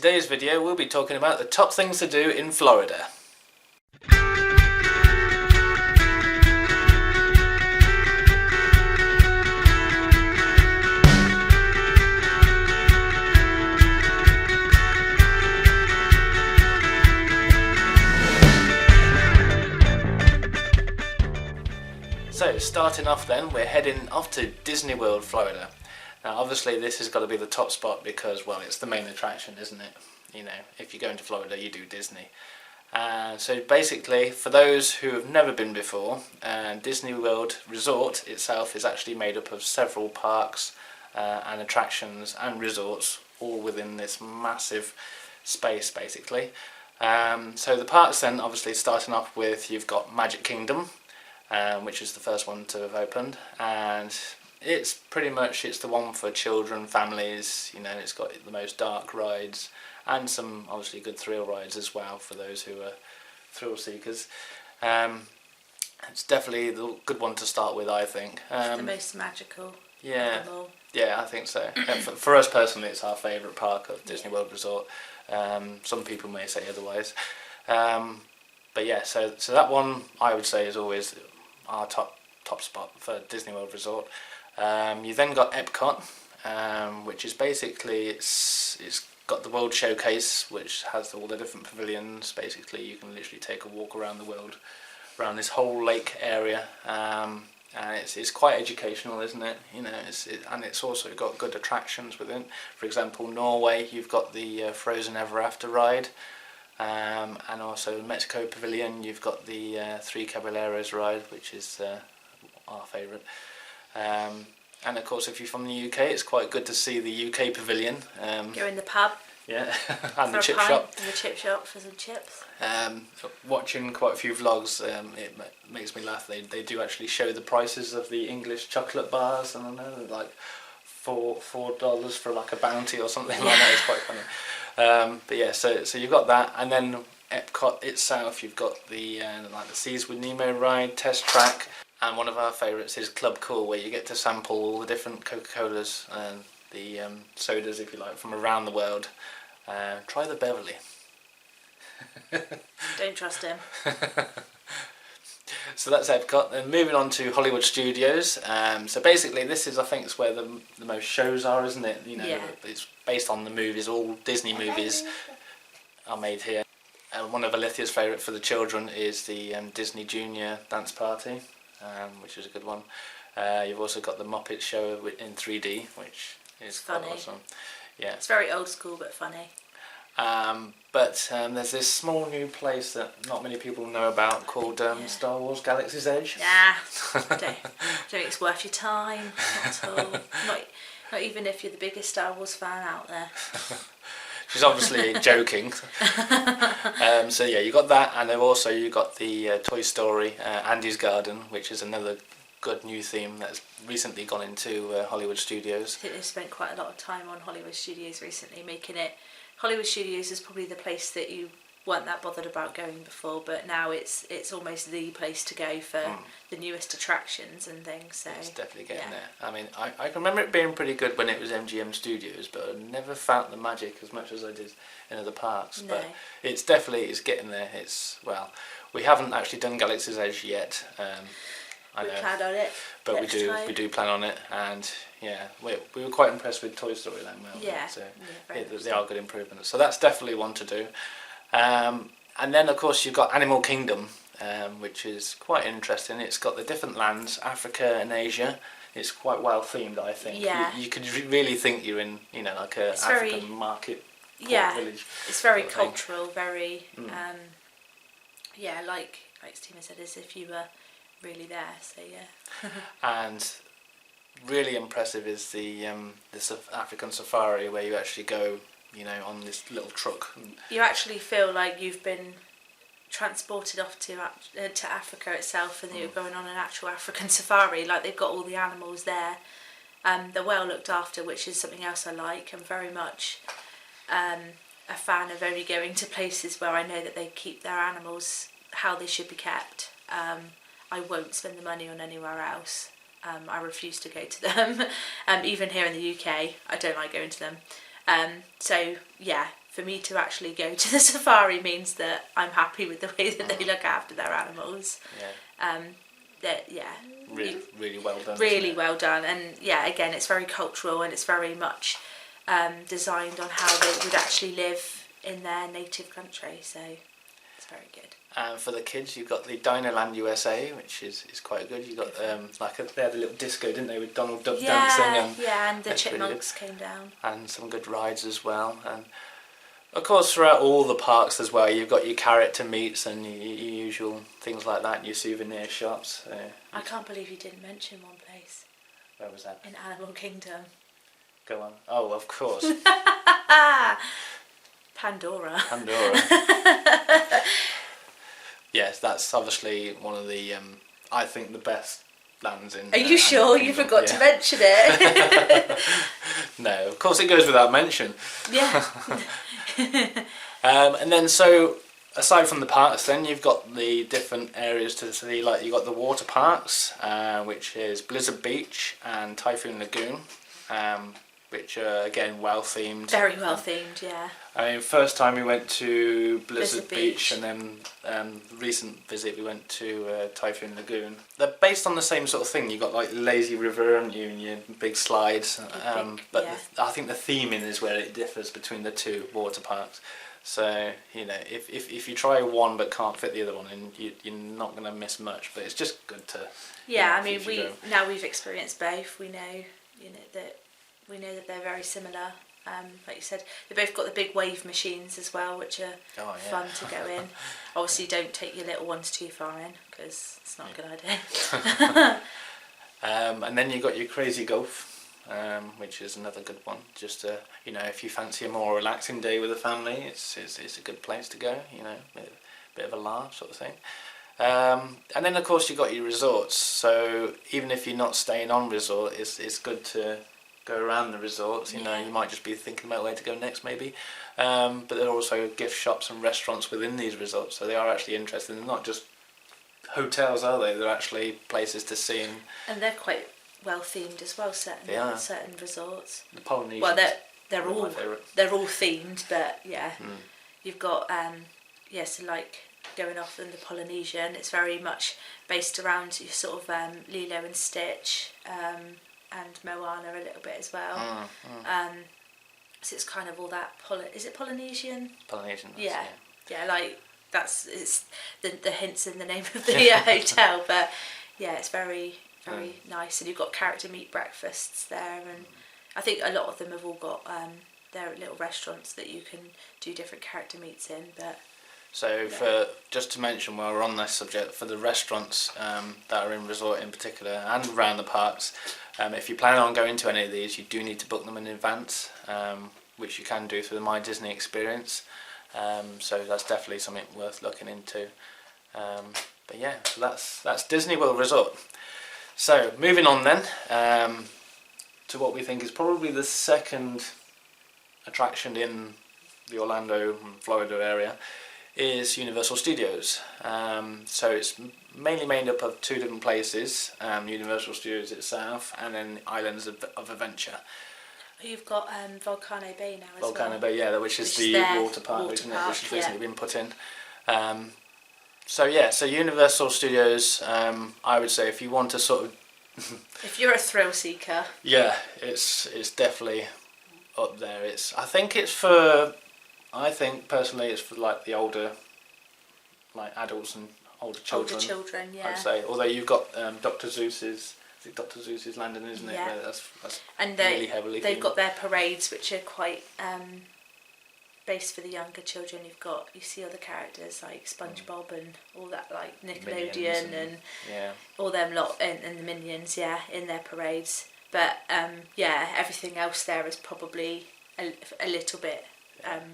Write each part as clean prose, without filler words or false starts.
today's video we'll be talking about the top things to do in Florida. So starting off then, we're heading off to Disney World, Florida. Now obviously this has got to be the top spot because, well, it's the main attraction, isn't it? You know, if you're going to Florida you do Disney. So basically, for those who have never been before, Disney World Resort itself is actually made up of several parks and attractions and resorts all within this massive space basically. So the parks then, obviously starting off with, you've got Magic Kingdom, which is the first one to have opened, and it's pretty much, it's the one for children, families. You know, it's got the most dark rides and some obviously good thrill rides as well for those who are thrill seekers. It's definitely the good one to start with, I think. The most magical. Yeah, yeah, I think so. For us personally, it's our favourite park of Disney World Resort. Some people may say otherwise, but yeah. So that one I would say is always our top spot for Disney World Resort. You then got Epcot, which is basically it's got the World Showcase, which has all the different pavilions. Basically, you can literally take a walk around the world, around this whole lake area, and it's quite educational, isn't it? You know, and it's also got good attractions within. For example, Norway, you've got the Frozen Ever After ride. And also Mexico Pavilion, you've got the Three Caballeros ride, which is our favourite. And of course, if you're from the UK, it's quite good to see the UK Pavilion. Go in the pub. Yeah, and the chip shop. And the chip shop for some chips. Watching quite a few vlogs, it makes me laugh. They do actually show the prices of the English chocolate bars, and I know they're like $4 for like a bounty or something like that. It's quite funny. But yeah, so you've got that, and then Epcot itself, you've got the like the Seas with Nemo ride, Test Track, and one of our favourites is Club Cool, where you get to sample all the different Coca-Colas and the sodas, if you like, from around the world. Try the Beverly. Don't trust him. So that's Epcot. Then moving on to Hollywood Studios. So basically, this is, I think, it's where the most shows are, isn't it? You know, yeah. It's based on the movies. All Disney movies are made here. One of Alithia's favourite for the children is the Disney Junior Dance Party, which is a good one. You've also got the Muppet Show in 3D, which is quite awesome. Yeah, it's very old school but funny. But there's this small new place that not many people know about called Star Wars Galaxy's Edge. Nah, don't think it's worth your time at all. Not even if you're the biggest Star Wars fan out there. She's obviously joking. So yeah, you got that, and then also you got the Toy Story Andy's Garden, which is another good new theme that's recently gone into Hollywood Studios. I think they've spent quite a lot of time on Hollywood Studios recently, making it. Hollywood Studios is probably the place that you weren't that bothered about going before, but now it's almost the place to go for the newest attractions and things. So it's definitely getting there. I mean, I can remember it being pretty good when it was MGM Studios, but I never felt the magic as much as I did in other parks. No. But it's getting there. Well, we haven't actually done Galaxy's Edge yet. I know, plan on it, but we do plan on it, and yeah, we were quite impressed with Toy Story Land. Yeah, so they are good improvements. So that's definitely one to do. And then of course you've got Animal Kingdom, which is quite interesting. It's got the different lands, Africa and Asia. It's quite well themed, I think. Yeah. You could really think you're in, you know, like a African market village. It's very cultural, very yeah, like Stina said, as if you were really there. So yeah. And really impressive is the African safari, where you actually go, you know, on this little truck. You actually feel like you've been transported off to Africa itself, and you're going on an actual African safari. Like, they've got all the animals there. They're well looked after, which is something else I like. I'm very much a fan of only going to places where I know that they keep their animals how they should be kept. I won't spend the money on anywhere else. I refuse to go to them. Even here in the UK, I don't like going to them. So yeah, for me to actually go to the safari means that I'm happy with the way that they look after their animals. Really well done. Really well done, and again, it's very cultural and it's very much designed on how they would actually live in their native country. So it's very good. And for the kids, you've got the Dinoland USA, which is quite good. You got they had a little disco, didn't they, with Donald Duck dancing, and the chipmunks came down, and some good rides as well. And of course, throughout all the parks as well, you've got your character meets and your usual things like that, and your souvenir shops. I can't believe you didn't mention one place. Where was that? In Animal Kingdom. Go on. Oh, of course. Pandora. Yes, that's obviously one of the, I think, the best lands in... Are you sure you forgot to mention it? No, of course it goes without mention. Yeah. And then, so, aside from the parks, then you've got the different areas to see. Like, you've got the water parks, which is Blizzard Beach and Typhoon Lagoon, which are, again, well themed. Very well themed, yeah. I mean, first time we went to Blizzard Beach, and then recent visit we went to Typhoon Lagoon. They're based on the same sort of thing. You've got like lazy river, haven't you, and your big slides. But I think the theming is where it differs between the two water parks. So, you know, if you try one but can't fit the other one, and you're not going to miss much. But it's just good to... Yeah, I mean, we've experienced both. We know, that they're very similar. Like you said, they both got the big wave machines as well, which are fun to go in. Obviously, don't take your little ones too far in, because it's not a good idea. And then you've got your Crazy Golf, which is another good one. Just if you fancy a more relaxing day with the family, it's a good place to go. You know, bit of a laugh sort of thing. And then of course you've got your resorts. So even if you're not staying on resort, it's good to go around the resorts. You know, you might just be thinking about where to go next, maybe. But there are also gift shops and restaurants within these resorts, so they are actually interesting. They're not just hotels, are they? They're actually places to see. And they're quite well themed as well. Certain resorts. The Polynesians. Well, they're all themed, but you've got so like going off in the Polynesian, it's very much based around your sort of Lilo and Stitch. And Moana a little bit as well. So it's kind of all that is it Polynesian? Polynesian. Yeah, like it's the hints in the name of the hotel, but it's very nice. And you've got character meet breakfasts there, and I think a lot of them have all got their little restaurants that you can do different character meets in. But so for just to mention, while we're on this subject, for the restaurants that are in resort in particular and around the parks, if you plan on going to any of these, you do need to book them in advance, which you can do through the My Disney experience. So that's definitely something worth looking into. But yeah, so that's Disney World Resort. So moving on then to what we think is probably the second attraction in the Orlando and Florida area is Universal Studios. So it's mainly made up of two different places, Universal Studios itself and then Islands of Adventure. You've got Volcano Bay now as well. Volcano Bay, yeah, which is the water park, isn't it, which has recently been put in. So Universal Studios, I would say if you want to sort of... if you're a thrill seeker. Yeah, it's definitely up there. I think personally it's for like the older, like adults and older children. Older children, yeah. I'd say. Although you've got Dr. Zeus's Landing, isn't it? Yeah. That's and really heavily they've themed. got their parades, which are quite based for the younger children. You see all the characters like SpongeBob and all that, like Nickelodeon and all them lot and the Minions, in their parades. But everything else there is probably a little bit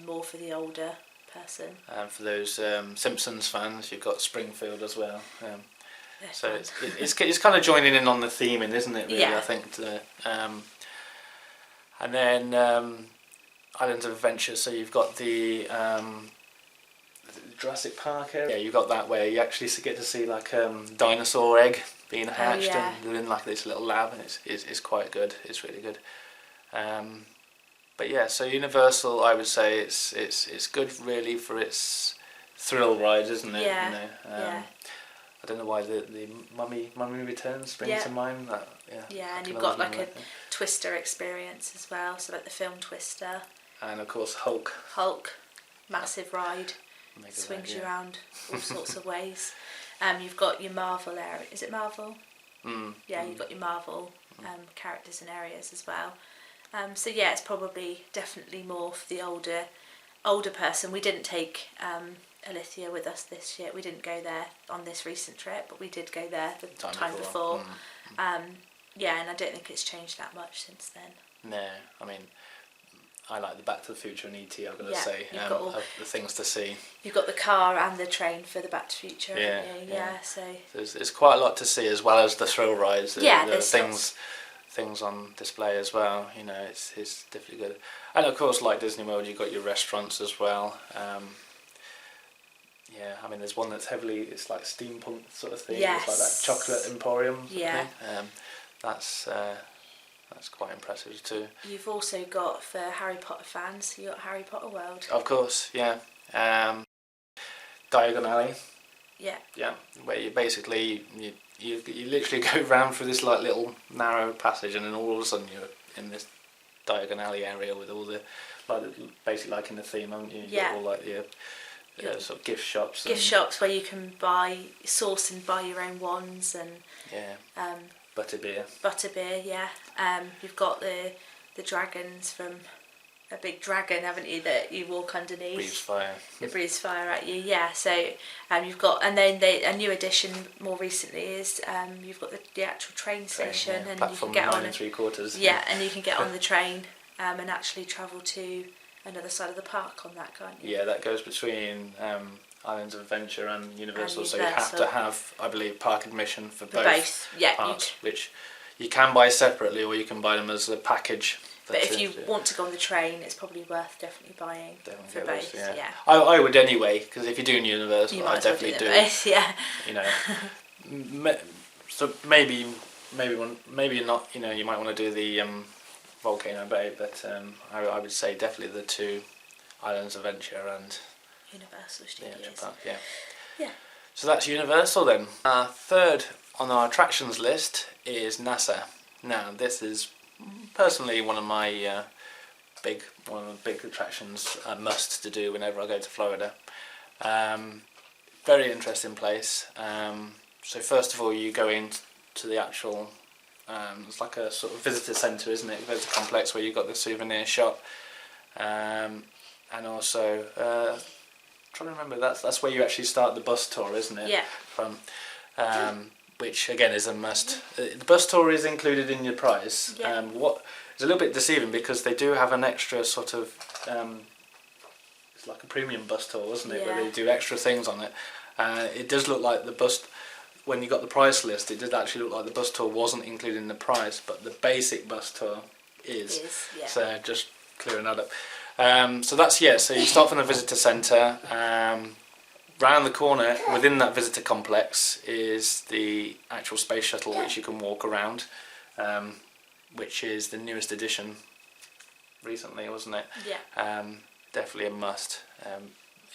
more for the older person. And for those Simpsons fans, you've got Springfield as well. So it's kind of joining in on the theming, isn't it? Really, I think. And then Islands of Adventure. So you've got the Jurassic Park area. Yeah, you've got that where you actually get to see like dinosaur egg being hatched, and they're in like this little lab, and it's quite good. It's really good. But yeah, so Universal, I would say it's good really for its thrill ride, isn't it? Yeah. You know, I don't know why the Mummy Returns springs to mind. That, yeah, and you've got like a Twister experience as well, so like the film Twister. And of course Hulk, massive ride, swings you around all sorts of ways. You've got your Marvel area. Is it Marvel? Yeah, you've got your Marvel characters and areas as well. So yeah, it's probably definitely more for the older person. We didn't take Alithia with us this year. We didn't go there on this recent trip, but we did go there the time before. Yeah, and I don't think it's changed that much since then. No, I mean, I like the Back to the Future and E.T., I've got to say, got all, of the things to see. You've got the car and the train for the Back to the Future, haven't you? Yeah, so... There's quite a lot to see, as well as the thrill rides. There's things on display as well, you know, it's definitely good. And of course, like Disney World, you've got your restaurants as well. Yeah, I mean, there's one that's heavily, it's like steampunk sort of thing. Yes. It's like that chocolate emporium. Yeah. That's quite impressive too. You've also got, for Harry Potter fans, you got Harry Potter World. Of course, yeah. Diagon Alley. Yeah. Yeah, where you basically you literally go round through this like little narrow passage, and then all of a sudden you're in this Diagon Alley area with all the basically like in the theme, haven't you? You've got all like the sort of gift shops. Gift shops where you can source and buy your own wands and butterbeer, yeah. You've got the dragons from a big dragon, haven't you, that you walk underneath. Breathes fire. It breathes fire at you, yeah. So you've got, and then a new addition more recently is you've got the actual train station, and you can get on 9 3/4. Yeah, and you can get on the train and actually travel to another side of the park on that, can't you? Yeah, that goes between Islands of Adventure and Universal, so you have to have, I believe, park admission for both parks, which you can buy separately or you can buy them as a package. But if you want to go on the train, it's probably worth definitely buying for both. Yeah. I would anyway, because if you're doing Universal, I definitely do. Yeah. You know, so maybe not. You know, you might want to do the Volcano Bay, but I would say definitely the two, Islands of Adventure and Universal Studios. Yeah. So that's Universal then. Third on our attractions list is NASA. Now this is personally one of my big attractions, a must to do whenever I go to Florida. Very interesting place. So first of all, you go into the actual. It's like a sort of visitor centre, isn't it? Visitor complex where you've got the souvenir shop, and also trying to remember that's where you actually start the bus tour, isn't it? Yeah. From which again is a must. The bus tour is included in your price. Yeah. What is a little bit deceiving because they do have an extra sort of it's like a premium bus tour, isn't it? Yeah. Where they do extra things on it. It does look like the bus. When you got the price list, it did actually look like the bus tour wasn't included in the price, but the basic bus tour is. Yeah. So just clearing that up. So that's so you start from the visitor centre. Round the corner, within that visitor complex, is the actual space shuttle, which you can walk around, which is the newest addition recently, wasn't it? Yeah. Definitely a must.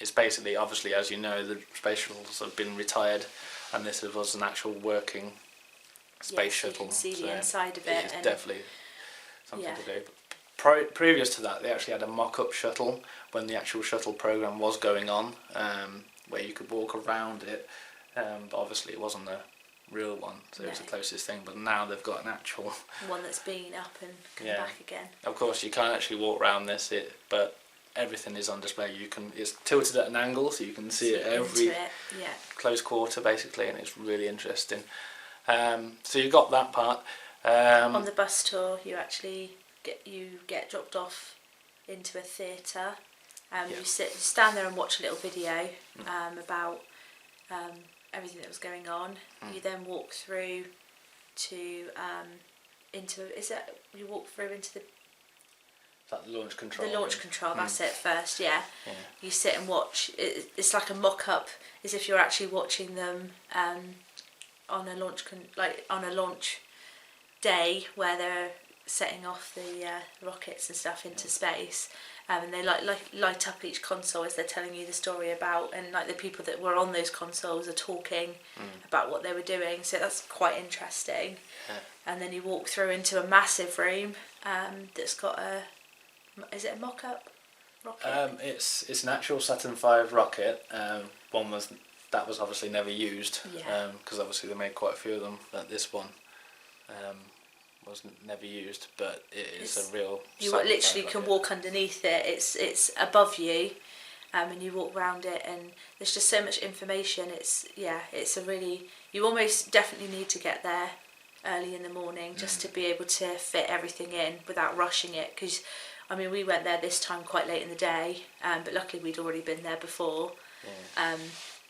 It's basically, obviously, as you know, the space shuttles have been retired, and this was an actual working space shuttle. You can see the inside of it. It's definitely something to do. Previous to that, they actually had a mock-up shuttle when the actual shuttle program was going on, where you could walk around it, but obviously it wasn't the real one, so it was the closest thing. But now they've got an actual one that's been up and come back again. Of course, you can't actually walk around this, but everything is on display. It's tilted at an angle, so you can see it every close quarter basically, and it's really interesting. So you got that part. On the bus tour, you actually get dropped off into a theatre. You stand there and watch a little video about everything that was going on. You then walk through to you walk through into the launch control. The launch control. That's it first. Yeah. You sit and watch. It's like a mock-up, as if you're actually watching them on a launch day where they're setting off the rockets and stuff into space. And they light up each console as they're telling you the story about, and like the people that were on those consoles are talking about what they were doing. So that's quite interesting. Yeah. And then you walk through into a massive room that's got is it a mock-up rocket? It's an actual Saturn V rocket. One that was obviously never used, because obviously they made quite a few of them. But this one was never used, but it's a real. You literally can walk underneath it. It's above you, and you walk around it, and there's just so much information. It's a really. You almost definitely need to get there early in the morning just to be able to fit everything in without rushing it. Because, I mean, we went there this time quite late in the day, but luckily we'd already been there before. Yeah.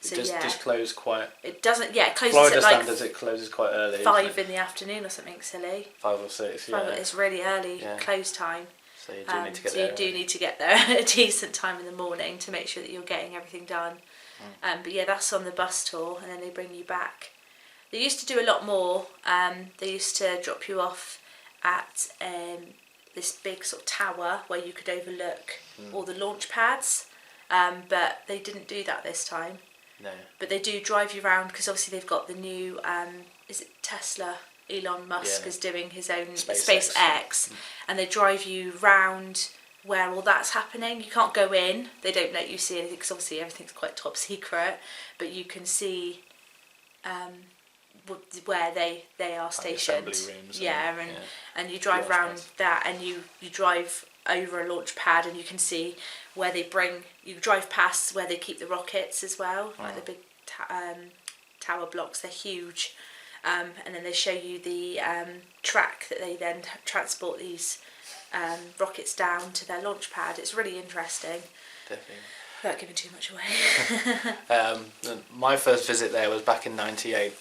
So it just closed quite. It doesn't. Yeah, it closes Florida at like standards. It closes quite early. 5 in the afternoon or something silly. 5 or 6. Yeah. It's really early close time. So you do need to get there. You do need to get there at a decent time in the morning to make sure that you're getting everything done. But yeah, that's on the bus tour, and then they bring you back. They used to do a lot more. They used to drop you off at this big sort of tower where you could overlook all the launch pads, but they didn't do that this time. No. But they do drive you around because obviously they've got the new, is it Tesla? Elon Musk is doing his own SpaceX, and they drive you round where all that's happening. You can't go in; they don't let you see anything because obviously everything's quite top secret. But you can see where they are stationed. Assembly rooms. And you drive around that, and you drive over a launch pad, and you can see where you drive past where they keep the rockets as well, like the big tower blocks. They're huge, and then they show you the track that they then transport these rockets down to their launch pad. It's really interesting. Definitely. Without giving too much away. My first visit there was back in '98,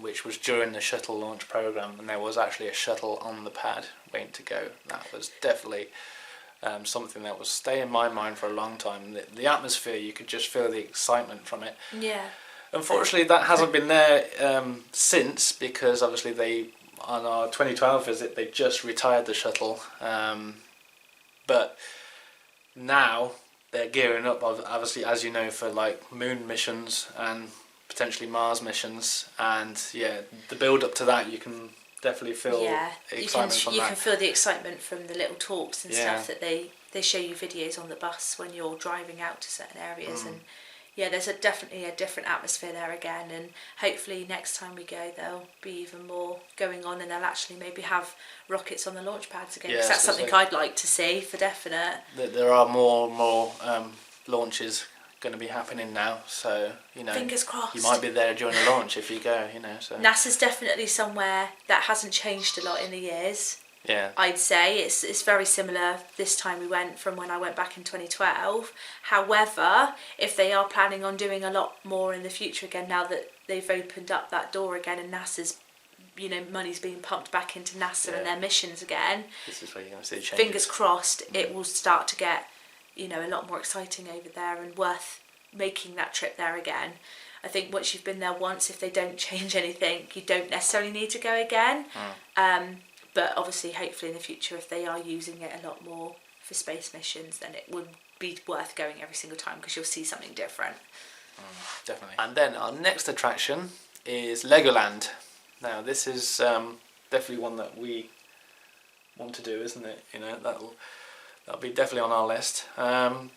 which was during the shuttle launch program, and there was actually a shuttle on the pad waiting to go. That was definitely something that will stay in my mind for a long time. The atmosphere, you could just feel the excitement from it. Yeah. Unfortunately, that hasn't been there since, because obviously on our 2012 visit, they just retired the shuttle. But now they're gearing up, obviously, as you know, for like moon missions and potentially Mars missions. And the build up to that, you can definitely feel excitement from that. You can feel the excitement from the little talks and stuff that they show you videos on the bus when you're driving out to certain areas. And there's definitely a different atmosphere there again, and hopefully next time we go there'll be even more going on, and they'll actually maybe have rockets on the launch pads again, because that's something I'd like to see for definite. There are more launches going to be happening now, so fingers crossed. You might be there during the launch if you go, so NASA's definitely somewhere that hasn't changed a lot in the years. Yeah, I'd say it's very similar this time we went from when I went back in 2012. However, if they are planning on doing a lot more in the future again, now that they've opened up that door again and NASA's money's being pumped back into NASA and their missions again, this is where you're going to see changes. Fingers crossed it will start to get a lot more exciting over there and worth making that trip there again. I think once you've been there once, if they don't change anything, you don't necessarily need to go again. But obviously, hopefully in the future, if they are using it a lot more for space missions, then it would be worth going every single time, because you'll see something different. Definitely. And then our next attraction is Legoland. Now this is definitely one that we want to do, isn't it? That'll be definitely on our list. Now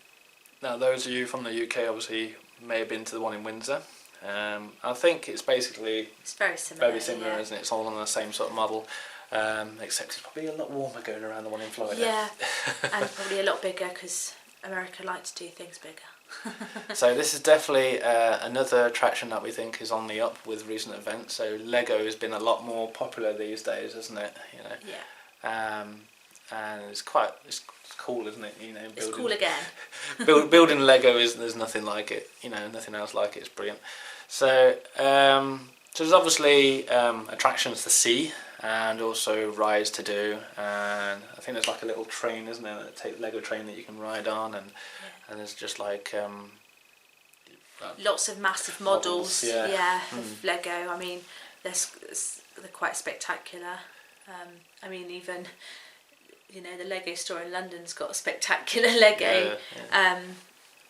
those of you from the UK obviously may have been to the one in Windsor. I think it's very similar, isn't it? It's all on the same sort of model. Except it's probably a lot warmer going around the one in Florida. Yeah, and probably a lot bigger, because America likes to do things bigger. So this is definitely another attraction that we think is on the up with recent events. So Lego has been a lot more popular these days, isn't it? Yeah. And it's cool, isn't it? It's cool again. Building Lego there's nothing like it. Nothing else like it. It's brilliant. So there's obviously attractions to see, and also rides to do, and I think there's like a little train, isn't there, a Lego train that you can ride on, and there's just like lots of massive models of Lego. I mean, they're quite spectacular. I mean, even, the Lego store in London's got spectacular Lego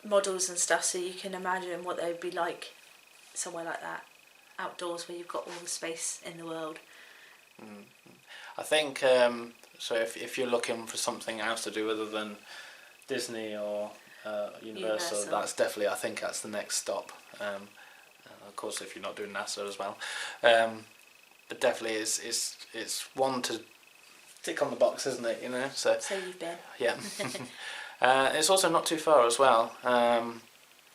models and stuff, so you can imagine what they would be like somewhere like that, outdoors, where you've got all the space in the world. I think, so if you're looking for something else to do other than Disney or Universal, that's definitely, I think that's the next stop. Of course, if you're not doing NASA as well. But definitely it's one to tick on the box, isn't it? So you've been. Yeah. It's also not too far as well.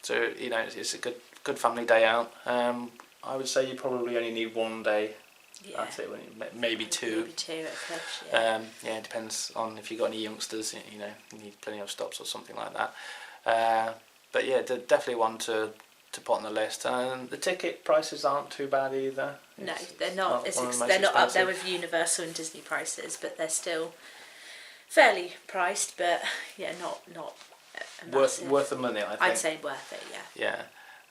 So it's a good family day out. I would say you probably only need one day. Yeah. That's it. Maybe two. Maybe two at a push. Yeah. It depends on if you've got any youngsters. You need plenty of stops or something like that. But yeah, definitely one to put on the list. And the ticket prices aren't too bad either. No, they're not. They're not up there with Universal and Disney prices, but they're still fairly priced. But yeah, not worth the money. I think. I'd say worth it. Yeah. Yeah.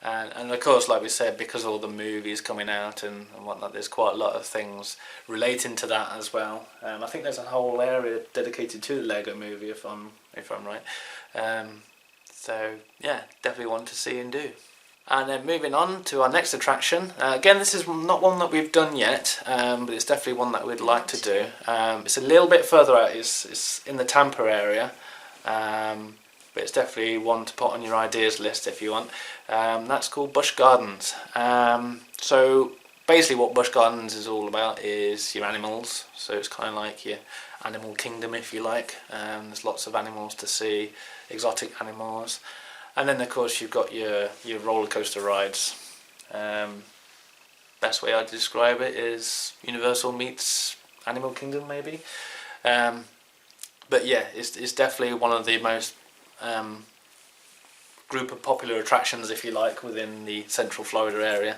And of course, like we said, because of all the movies coming out and whatnot, there's quite a lot of things relating to that as well. I think there's a whole area dedicated to the Lego movie, if I'm right. So yeah, definitely one to see and do. And then moving on to our next attraction. Again, this is not one that we've done yet, but it's definitely one that we'd like to do. It's a little bit further out. It's in the Tampa area. But it's definitely one to put on your ideas list if you want. That's called Busch Gardens. So basically what Busch Gardens is all about is your animals. So it's kind of like your animal kingdom, if you like. There's lots of animals to see, exotic animals. And then of course you've got your roller coaster rides. Best way I'd describe it is Universal meets Animal Kingdom maybe. But yeah, it's definitely one of the most group of popular attractions, if you like, within the Central Florida area.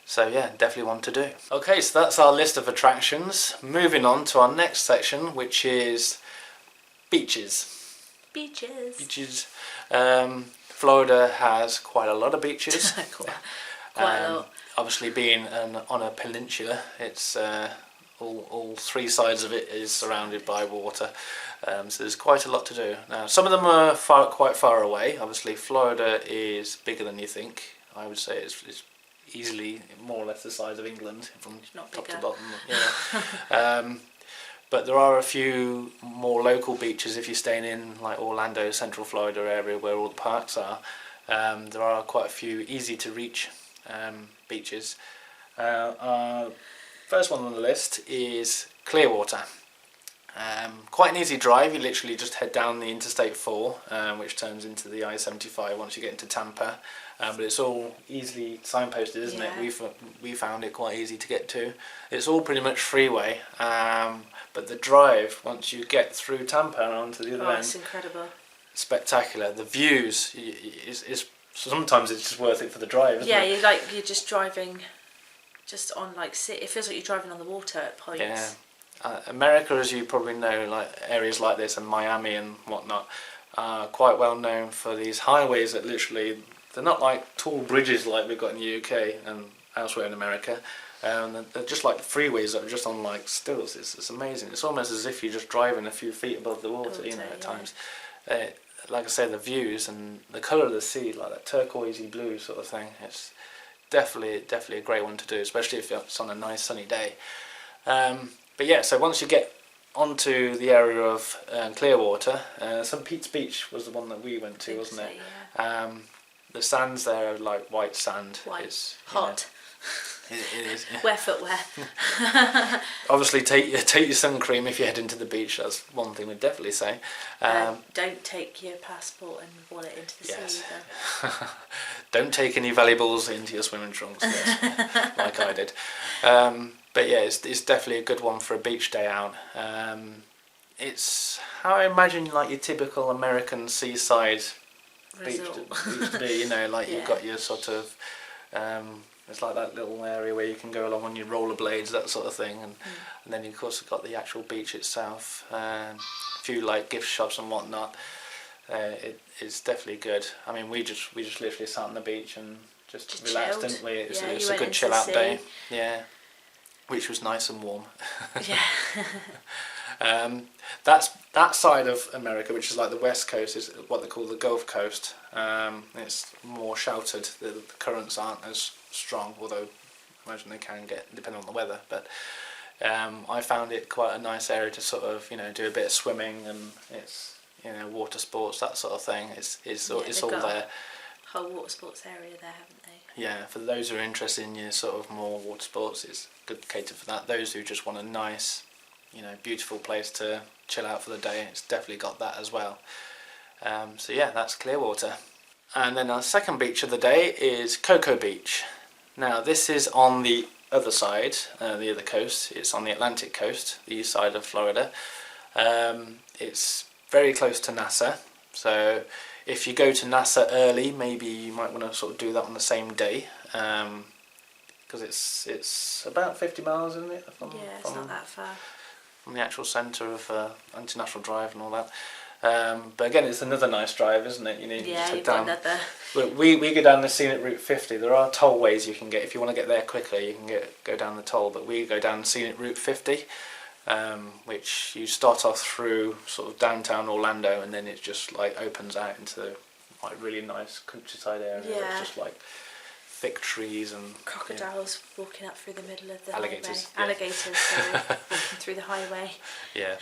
So yeah, definitely one to do. Okay, so that's our list of attractions. Moving on to our next section, which is beaches. Beaches. Florida has quite a lot of beaches. quite a lot. Obviously, being on a peninsula, it's all three sides of it is surrounded by water. So there's quite a lot to do. Now, some of them are quite far away. Obviously, Florida is bigger than you think. I would say it's easily more or less the size of England from top to bottom. Yeah. But there are a few more local beaches if you're staying in like Orlando, Central Florida area where all the parks are. There are quite a few easy to reach beaches. First one on the list is Clearwater. Quite an easy drive. You literally just head down the Interstate 4, which turns into the I-75 once you get into Tampa. But it's all easily signposted, isn't it? We found it quite easy to get to. It's all pretty much freeway, but the drive once you get through Tampa and onto the other end, it's incredible. Spectacular. The views is sometimes it's just worth it for the drive, isn't it? Yeah, you're just driving, just on it feels like you're driving on the water at points. Yeah. America, as you probably know, like areas like this and Miami and whatnot, are quite well known for these highways that literally, they're not like tall bridges like we've got in the UK and elsewhere in America. They're just like freeways that are just on like stilts. It's amazing. It's almost as if you're just driving a few feet above the water, at times. Like I say, the views and the colour of the sea, like that turquoisey blue sort of thing. It's definitely a great one to do, especially if it's on a nice sunny day. But yeah, so once you get onto the area of Clearwater, St. Pete's Beach was the one that we went to, wasn't it? Yeah. The sands there are like white sand. It's hot. It is. Yeah. Wear footwear. Obviously, take your sun cream if you head into the beach. That's one thing we'd definitely say. Don't take your passport and wallet into the sea either. Don't take any valuables into your swimming trunks, like I did. But yeah, it's definitely a good one for a beach day out. It's how I imagine like your typical American seaside beach to be. You've got your sort of it's like that little area where you can go along on your rollerblades, that sort of thing, and then you of course got the actual beach itself, a few like gift shops and whatnot. It's definitely good. I mean, we just literally sat on the beach and just relaxed, chilled. didn't we? It's You a went good into chill the out sea. day. Yeah. which was nice and warm. Yeah. That's that side of America, which is like the west coast, is what they call the Gulf Coast. It's more sheltered. The currents aren't as strong, although I imagine they can get depending on the weather. But I found it quite a nice area to sort of do a bit of swimming, and it's water sports, that sort of thing. It's all there. Whole water sports area there, haven't they? Yeah, for those who are interested in your sort of more water sports, it's good catered for that. Those who just want a nice, beautiful place to chill out for the day, it's definitely got that as well. So yeah, that's Clearwater. And then our second beach of the day is Cocoa Beach. Now this is on the other side, the other coast. It's on the Atlantic coast, the east side of Florida. It's very close to NASA, so if you go to NASA early, maybe you might want to sort of do that on the same day, because it's about 50 miles, isn't it? It's not that far. From the actual centre of International Drive and all that. But again, it's another nice drive, isn't it? You've got another. We go down the scenic Route 50. There are tollways you can get if you want to get there quickly. You can go down the toll, but we go down scenic Route 50. Which you start off through sort of downtown Orlando, and then it just like opens out into like really nice countryside area. Yeah. It's just like thick trees and crocodiles walking up through the middle of the alligators. highway. Yeah. Alligators, sorry, walking through the highway. Yeah.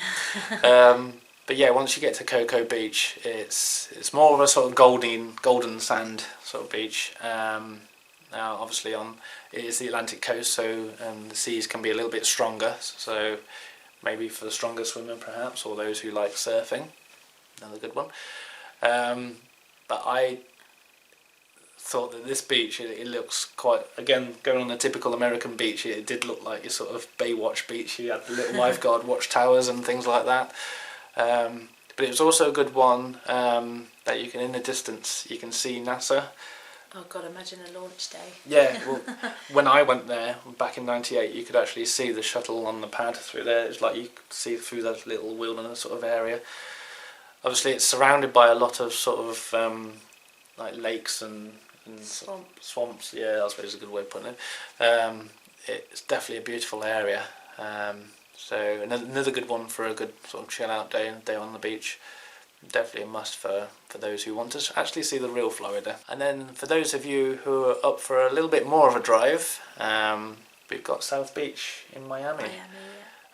But yeah, once you get to Cocoa Beach, it's more of a sort of golden sand sort of beach. Now, obviously, it is the Atlantic coast, so the seas can be a little bit stronger. So maybe for the stronger swimmer, perhaps, or those who like surfing, another good one. But I thought that this beach, it looks quite, again, going on a typical American beach, it did look like your sort of Baywatch beach. You had the little lifeguard watchtowers and things like that. But it was also a good one that you can, in the distance, you can see NASA. Oh God, imagine a launch day. Yeah, well, when I went there back in '98, you could actually see the shuttle on the pad through there. It's like you could see through that little wilderness sort of area. Obviously, it's surrounded by a lot of sort of like lakes and swamps. Yeah, I suppose is a good way of putting it. It's definitely a beautiful area. So another good one for a good sort of chill out day on the beach. Definitely a must for those who want to actually see the real Florida. And then for those of you who are up for a little bit more of a drive, we've got South Beach in Miami.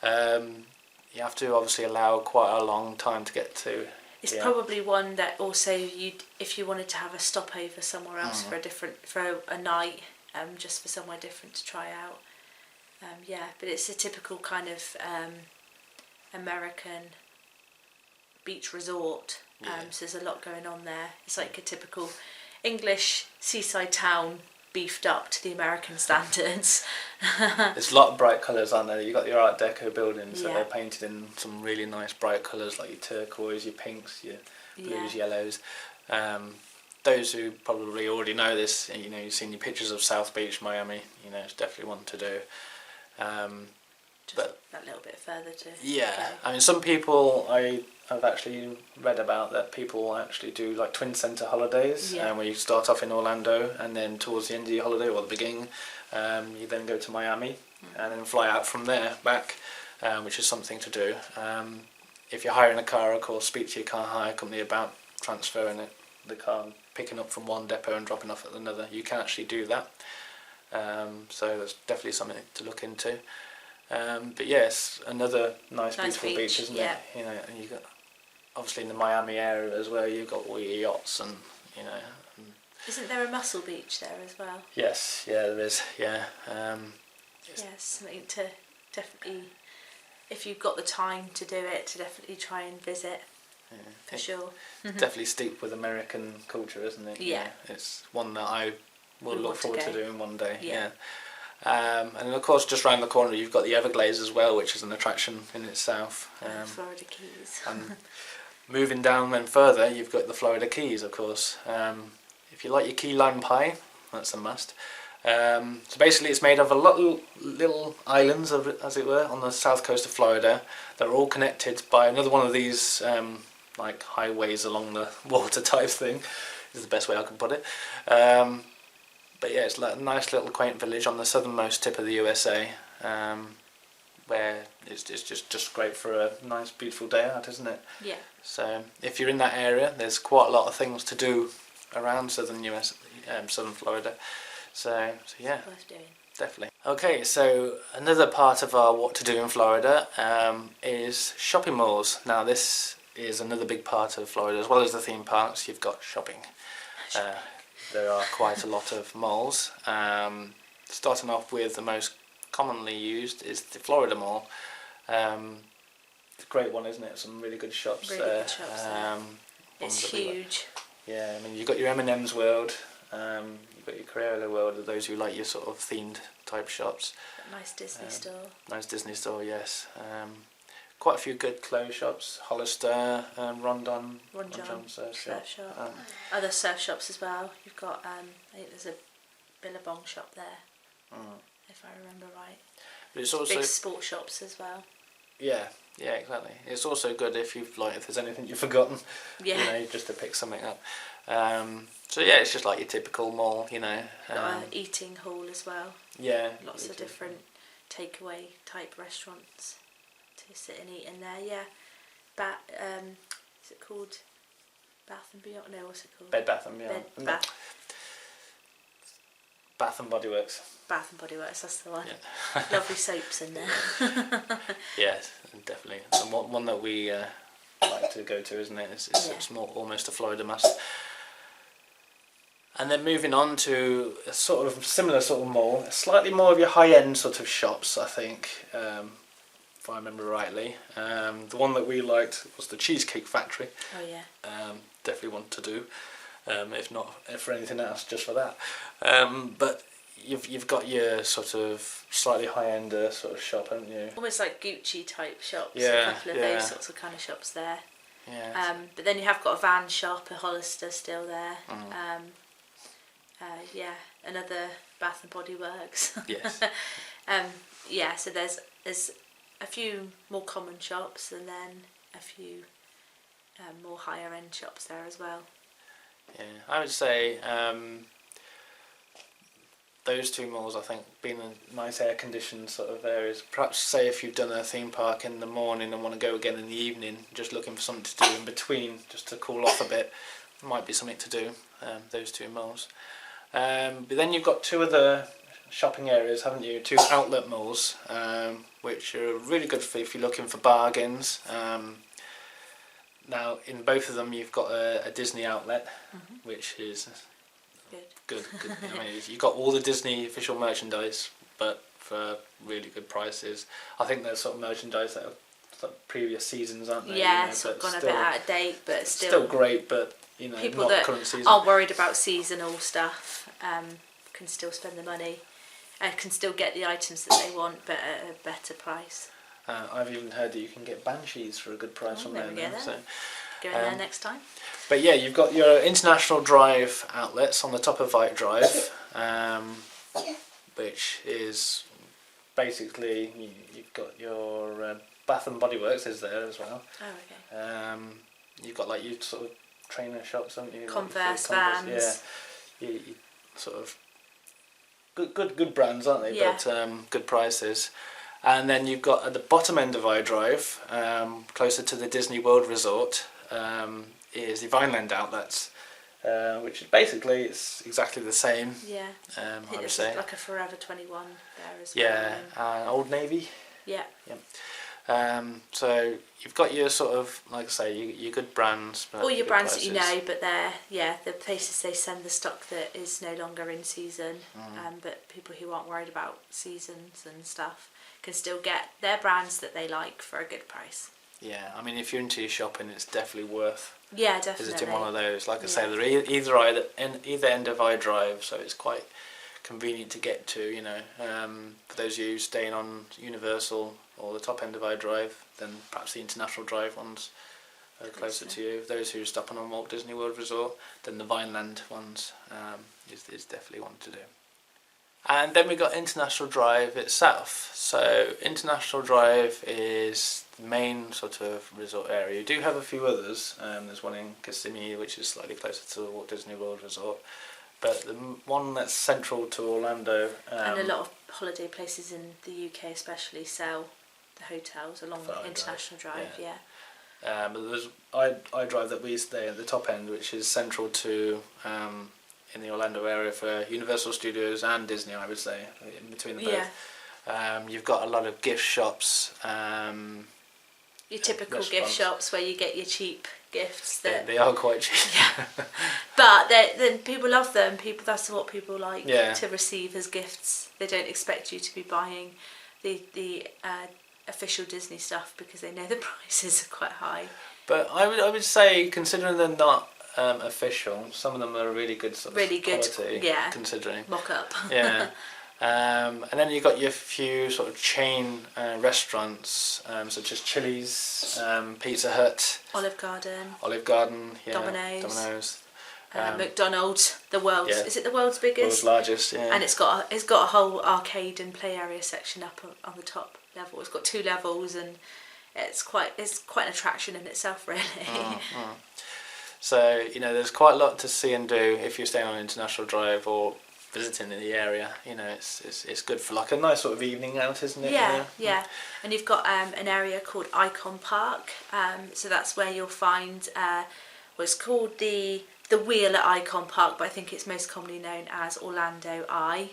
Yeah. You have to obviously allow quite a long time to get to. It's probably one that also if you wanted to have a stopover somewhere else for a night, just for somewhere different to try out. But it's a typical kind of American beach resort, so there's a lot going on there. It's like a typical English seaside town beefed up to the American standards. There's a lot of bright colours on there. You've got your Art Deco buildings that they're painted in some really nice bright colours, like your turquoise, your pinks, your blues, yellows. Those who probably already know this, you've seen your pictures of South Beach, Miami, it's definitely one to do. But that little bit further to I mean, some people I've actually read about that people actually do like twin centre holidays, where you start off in Orlando and then towards the end of your holiday or the beginning, you then go to Miami and then fly out from there back, which is something to do. If you're hiring a car, of course, speak to your car hire company about transferring the car, picking up from one depot and dropping off at another. You can actually do that, so that's definitely something to look into. But yes, another nice beautiful beach, isn't it? And you got obviously in the Miami area as well. You've got all your yachts and Isn't there a Muscle Beach there as well? Yes, there is. Something to definitely, if you've got the time to do it, to definitely try and visit. For sure. Definitely steeped with American culture, isn't it? Yeah. It's one that I will look forward to doing one day. Yeah. And of course, just round the corner, you've got the Everglades as well, which is an attraction in itself. Florida Keys. And moving down then further, you've got the Florida Keys, of course. If you like your key lime pie, that's a must. So basically, it's made of a lot of little islands, as it were, on the south coast of Florida. They're all connected by another one of these like highways along the water type thing. Is the best way I can put it. But yeah, it's like a nice little quaint village on the southernmost tip of the USA. where it's just great for a nice, beautiful day out, isn't it? Yeah. So if you're in that area, there's quite a lot of things to do around southern Florida. So yeah. Worth doing. Definitely. Okay, so another part of our what to do in Florida is shopping malls. Now this is another big part of Florida, as well as the theme parks. You've got shopping. There are quite a lot of malls. Starting off with the most commonly used is the Florida Mall. It's a great one, isn't it? Some really good shops there. Good shops there. It's huge. Yeah, I mean you've got your M&M's World. You've got your Clearwater World, those who like your sort of themed type shops. Nice Disney store. Nice Disney store, yes. Quite a few good clothes shops. Hollister, Rondon surf shop. Other surf shops as well. You've got, I think there's a Billabong shop there, if I remember right. But it's also big sports shops as well. Yeah, exactly. It's also good if if there's anything you've forgotten, just to pick something up. So yeah, it's just like your typical mall, Got an eating hall as well. Yeah. Lots of different takeaway type restaurants to sit and eat in there. Yeah. Is it called Bath and Beyond? No, what's it called? Bed Bath and Beyond. Bath and Body Works. Bath and Body Works, that's the one. Yeah. Lovely soaps in there. Yes, definitely. And one that we like to go to, isn't it? It's more almost a Florida must. And then moving on to a sort of similar sort of mall, slightly more of your high-end sort of shops, I think, if I remember rightly. The one that we liked was the Cheesecake Factory. Oh yeah. Definitely want to do, if not for anything else, just for that. But you've got your sort of slightly high-end sort of shop, haven't you? Almost like Gucci type shops. Yeah, a couple of those sorts of kind of shops there. Yeah. But then you have got a Van shop, a Hollister still there. Another Bath and Body Works. Yes. So there's a few more common shops and then a few more higher end shops there as well. Yeah, I would say those two malls, I think, being in nice air conditioned sort of areas. Perhaps say if you've done a theme park in the morning and want to go again in the evening, just looking for something to do in between, just to cool off a bit, might be something to do. Those two malls. But then you've got two other shopping areas, haven't you? Two outlet malls, which are really good for if you're looking for bargains. Now, in both of them, you've got a Disney outlet, which is good. I mean, you've got all the Disney official merchandise, but for really good prices. I think there's sort of merchandise that are sort of previous seasons, aren't they? Yeah, sort of gone a bit out of date, but still great. But people not that current season. aren't worried about seasonal stuff can still spend the money and can still get the items that they want, but at a better price. I've even heard that you can get Banshees for a good price on there now. So. Go in there next time. But yeah, you've got your International Drive outlets on the top of Vite Drive, which is basically you've got your Bath and Body Works is there as well. Oh, okay. You've got like your sort of trainer shops, haven't you? Converse, Vans. Yeah, you sort of good brands, aren't they? Yeah. But good prices. And then you've got at the bottom end of iDrive, closer to the Disney World Resort, is the Vineland outlets, which is basically it's exactly the same. Yeah. I would say. Like a Forever 21 there as well. Yeah, Old Navy. Yeah. So you've got your sort of, like I say, your good brands. But all your brands prices. that you know, but they're the places they send the stock that is no longer in season. But people who aren't worried about seasons and stuff can still get their brands that they like for a good price. Yeah, I mean, if you're into your shopping, it's definitely worth visiting one of those. Like I say, they're either end of iDrive, so it's quite convenient to get to. For those of you staying on Universal or the top end of iDrive, then perhaps the International Drive ones are closer to you. Those who are stopping on Walt Disney World Resort, then the Vineland ones is definitely one to do. And then we've got International Drive itself. So International Drive is the main sort of resort area. You do have a few others. There's one in Kissimmee, which is slightly closer to the Walt Disney World Resort. But the one that's central to Orlando... and a lot of holiday places in the UK especially sell the hotels along the International Drive, yeah. But there's I drive that we stay at the top end, which is central to in the Orlando area for Universal Studios and Disney, I would say, in between the both. You've got a lot of gift shops. Your typical gift shops where you get your cheap gifts. That they are quite cheap. Yeah. But then people love them. That's what people like to receive as gifts. They don't expect you to be buying the official Disney stuff because they know the prices are quite high. But I would say, considering they're not official, some of them are really good quality. Yeah. Considering mock up. Yeah. And then you've got your few sort of chain restaurants, such as Chili's, Pizza Hut, Olive Garden, yeah, Domino's, McDonald's, is it the world's biggest? World's largest, yeah. And it's got a whole arcade and play area section up on the top level. It's got 2 levels, and it's quite an attraction in itself, really. So there's quite a lot to see and do if you're staying on International Drive or visiting in the area. It's good for like a nice sort of evening out, isn't it? Yeah. And you've got an area called Icon Park, so that's where you'll find what's called the wheel at Icon Park, but I think it's most commonly known as Orlando Eye.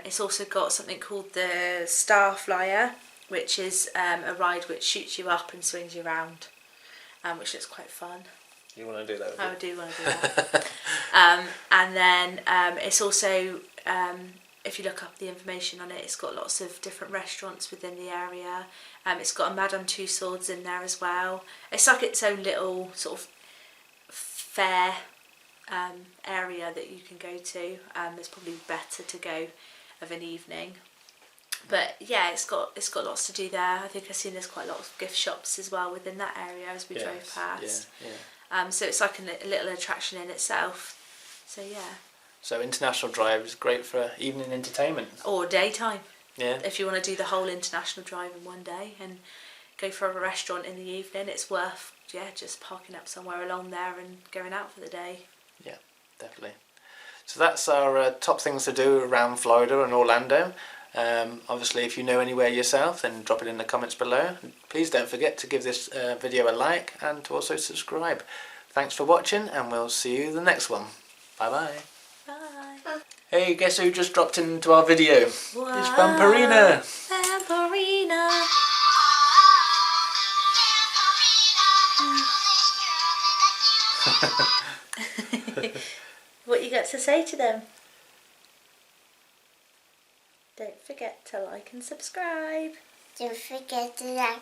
It's also got something called the Star Flyer, which is a ride which shoots you up and swings you around, which looks quite fun. You want to do that? I do want to do that. And then it's also, if you look up the information on it, it's got lots of different restaurants within the area. It's got a Madame Tussauds in there as well. It's like its own little sort of fair area that you can go to. It's probably better to go of an evening. But yeah, it's got lots to do there. I think I've seen there's quite a lot of gift shops as well within that area as we drove past. Yeah. So it's like a little attraction in itself. So yeah. So International Drive is great for evening entertainment. Or daytime. Yeah. If you want to do the whole International Drive in one day and go for a restaurant in the evening, it's worth just parking up somewhere along there and going out for the day. Yeah, definitely. So that's our top things to do around Florida and Orlando. Obviously, if you know anywhere yourself, then drop it in the comments below. Please don't forget to give this video a like and to also subscribe. Thanks for watching, and we'll see you in the next one. Bye bye. Bye. Hey, guess who just dropped into our video? What? It's Vampirina. Vampirina. What you got to say to them? Don't forget to like and subscribe. Don't forget to like,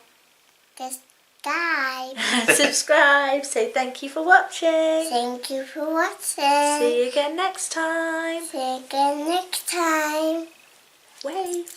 subscribe. Subscribe. Say thank you for watching. Thank you for watching. See you again next time. See you again next time. Wave.